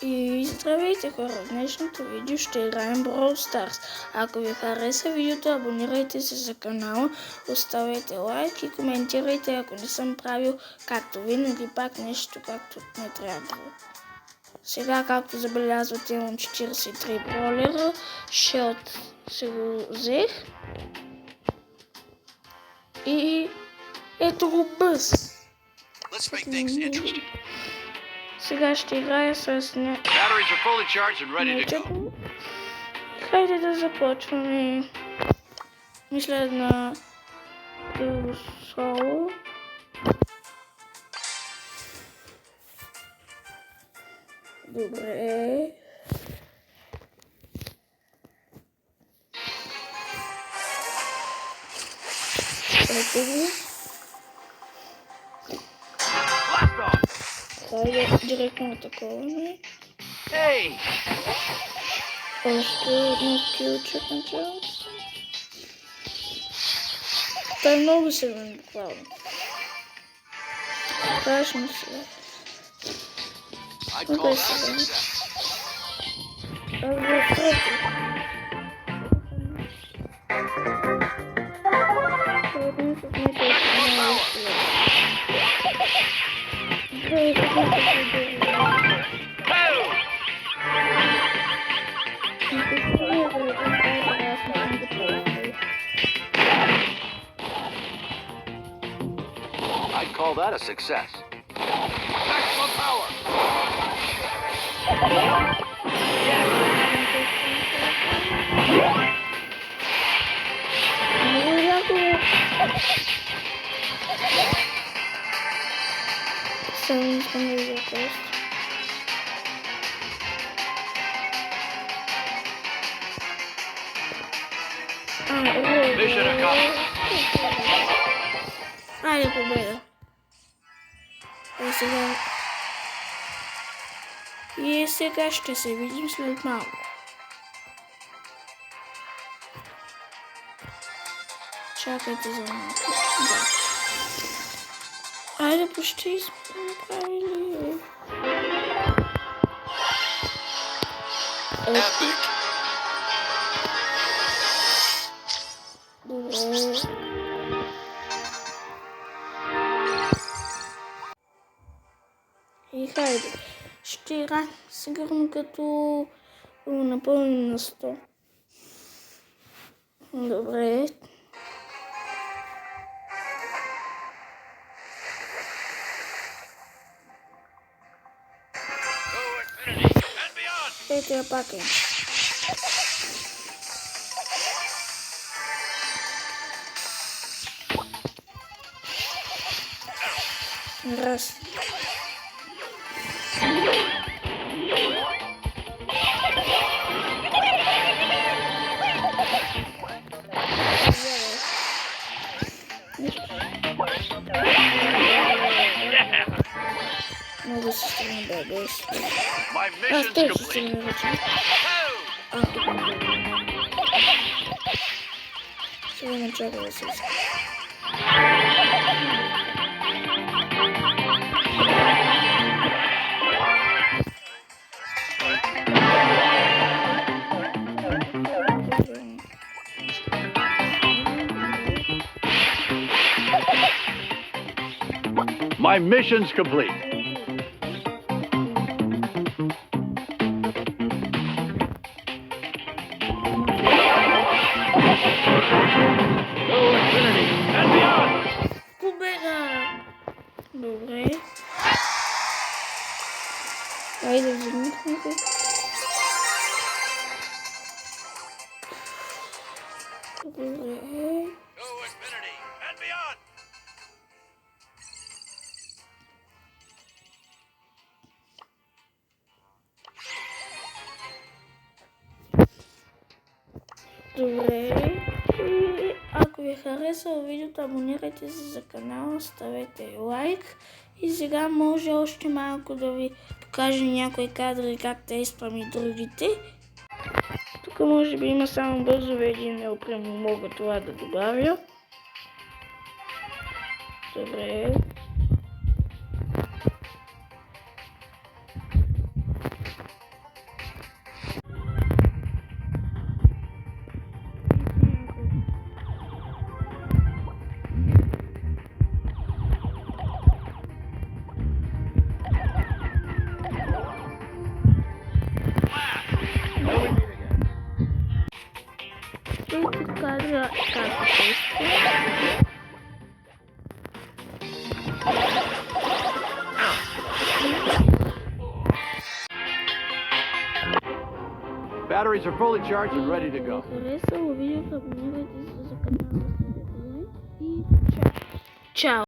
И здравейте хора, в днешното видео ще играем Brawl Stars. Ако ви хареса видеото, абонирайте се за канала, оставяйте лайк и коментирайте, ако не съм правил както винаги пак нещо както не трябва. Сега, както забелязвате, имам 43 бролера, Шелд се го взех и ето го Бъс. Сега ще играя с нечето. Хайде да започваме. Мисля на соло. Добре. Ето го. Хайде директно атакуваме. Още едно килче в началото. Той е много силен буквално. Страшно се. Окей сега. Аз го против. Средно с нито от много силен. I'd call that a success. Maximum power! Someone's gonna be first. Mission accomplished. Айде победа. И сега ще се видим след малко. Чакайте за малко. Да. Айде почти сме направили. Epic. Добре. И хайде. Ще играем сигурно като напълним на 100. Добре. Ето я пак е. Раз. Много се стигна бебе. My Аз mission's той се complete. стигна вече. Сега не чака да се иска. My mission's complete. Go infinity and beyond. Победа! Добре. Айде, вземихме го. Добре. Go infinity and beyond. Добре. И ако ви е харесало видеото, абонирайте се за канала, ставете лайк. И сега може още малко да ви покажа някои кадри как тествам и другите. Тук може би има само бързове един неопремо, мога това да добавя. Добре. коментуйте как действие. Batteries are fully charged and ready to go. Харесало видеото, абонирайте се за канала, ставете лайк и чао! Чао!